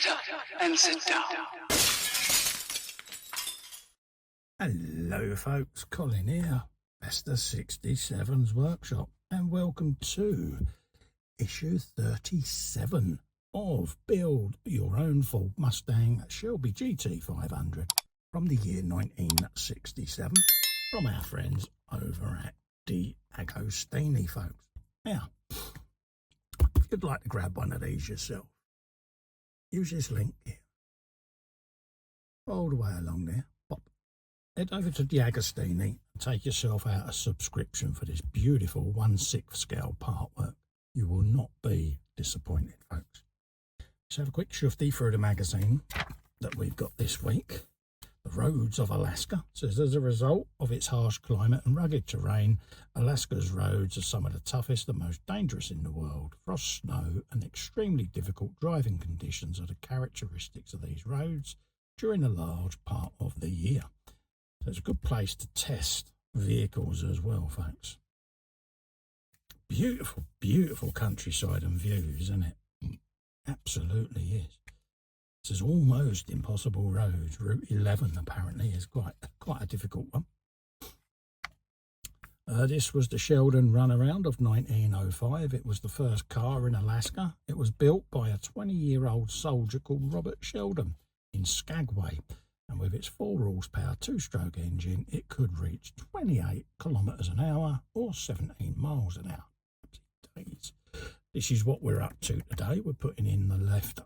Shut up and sit down. Hello folks, Colin here, Best of 67's Workshop, and welcome to issue 37 of Build Your Own Ford Mustang Shelby GT500 from the year 1967 from our friends over at DeAgostini, folks. Now, if you'd like to grab one of these yourself, use this link here. All the way along there, pop. Head over to DeAgostini and take yourself out a subscription for this beautiful 1/6 scale Partwork. You will not be disappointed, folks. Let's have a quick shufty through the magazine that we've got this week. The Roads of Alaska says, as a result of its harsh climate and rugged terrain, Alaska's roads are some of the toughest and most dangerous in the world. Frost, snow and extremely difficult driving conditions are the characteristics of these roads during a large part of the year. So it's a good place to test vehicles as well, folks. Beautiful, beautiful countryside and views, isn't it? Absolutely is. This is almost impossible roads. Route 11 apparently is quite a difficult one. This was the Sheldon Runaround of 1905. It was the first car in Alaska. It was built by a 20-year-old soldier called Robert Sheldon in Skagway, and with its 4 horsepower 2-stroke engine, it could reach 28 kilometres an hour or 17 miles an hour. This is what we're up to today. We're putting in the left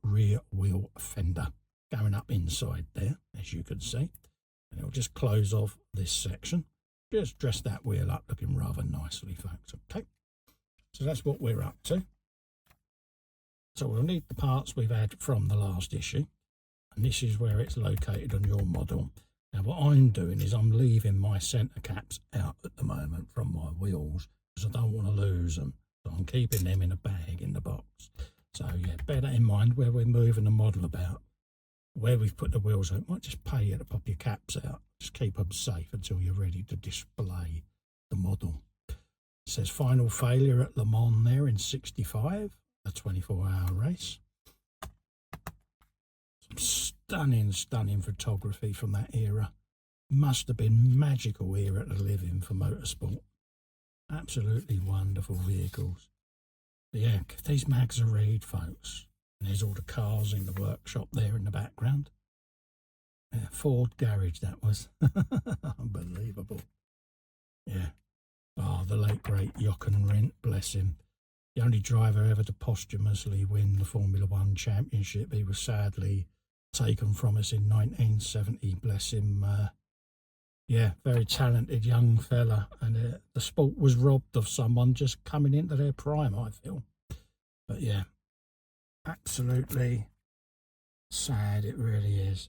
rear wheel fender going up inside there, as you can see, and it'll just close off this section. Just dress that wheel up looking rather nicely, folks. Okay, so that's what we're up to. So we'll need the parts we've had from the last issue, and this is where it's located on your model. Now what I'm doing is I'm leaving my centre caps out at the moment from my wheels because I don't want to lose them, so I'm keeping them in a bag in the box. So yeah, bear that in mind where we're moving the model about. Where we've put the wheels on, it might just pay you to pop your caps out. Just keep them safe until you're ready to display the model. It says final failure at Le Mans there in 65, a 24-hour race. Some stunning photography from that era. Must have been magical era to live in for motorsport. Absolutely wonderful vehicles. But yeah, these mags are read, folks. And there's all the cars in the workshop there in the background. Yeah, Ford garage that was. Unbelievable. Yeah. Oh, the late great Jochen Rindt, bless him. The only driver ever to posthumously win the Formula One championship. He was sadly taken from us in 1970, bless him. Yeah, very talented young fella, and the sport was robbed of someone just coming into their prime, I feel. But yeah, absolutely sad, it really is.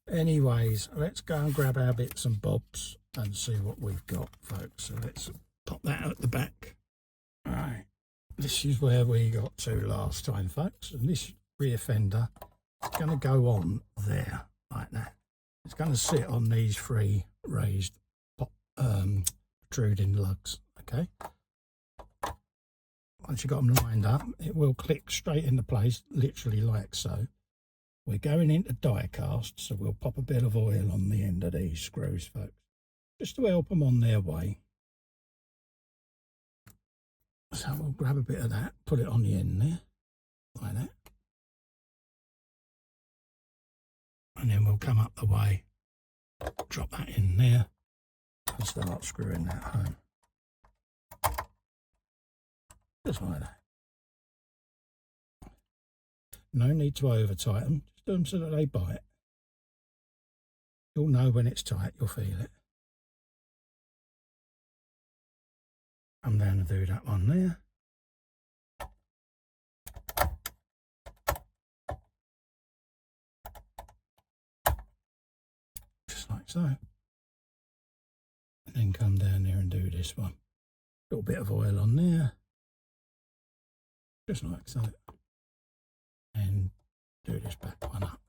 Anyways, let's go and grab our bits and bobs and see what we've got, folks. So let's pop that out the back. All right, this is where we got to last time, folks, and this rear fender is going to go on there like that. It's going to sit on these 3 raised protruding lugs, okay? Once you've got them lined up, it will click straight into place, literally like so. We're going into die cast, so we'll pop a bit of oil on the end of these screws, folks, just to help them on their way. So we'll grab a bit of that, put it on the end there, like that. And then we'll come up the way, drop that in there, and start screwing that home. Just like that. No need to over tighten, just do them so that they bite. You'll know when it's tight, you'll feel it. I'm going to do that one there. Like so, and then come down there and do this one. Little bit of oil on there, just like so, and do this back one up.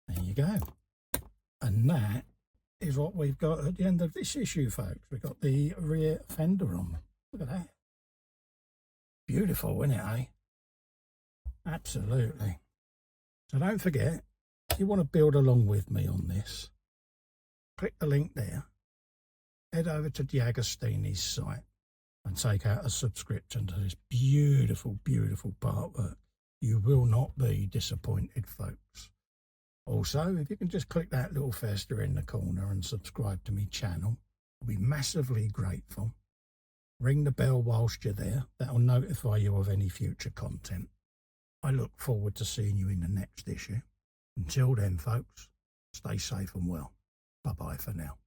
There you go. And that is what we've got at the end of this issue, folks. We've got the rear fender on. Look at that. Beautiful, isn't it, eh? Absolutely. So don't forget, if you want to build along with me on this, click the link there, head over to DeAgostini's site and take out a subscription to this beautiful, beautiful Partwork. You will not be disappointed, folks. Also, if you can just click that little fester in the corner and subscribe to my channel, I'll be massively grateful. Ring the bell whilst you're there. That'll notify you of any future content. I look forward to seeing you in the next issue. Until then, folks, stay safe and well. Bye-bye for now.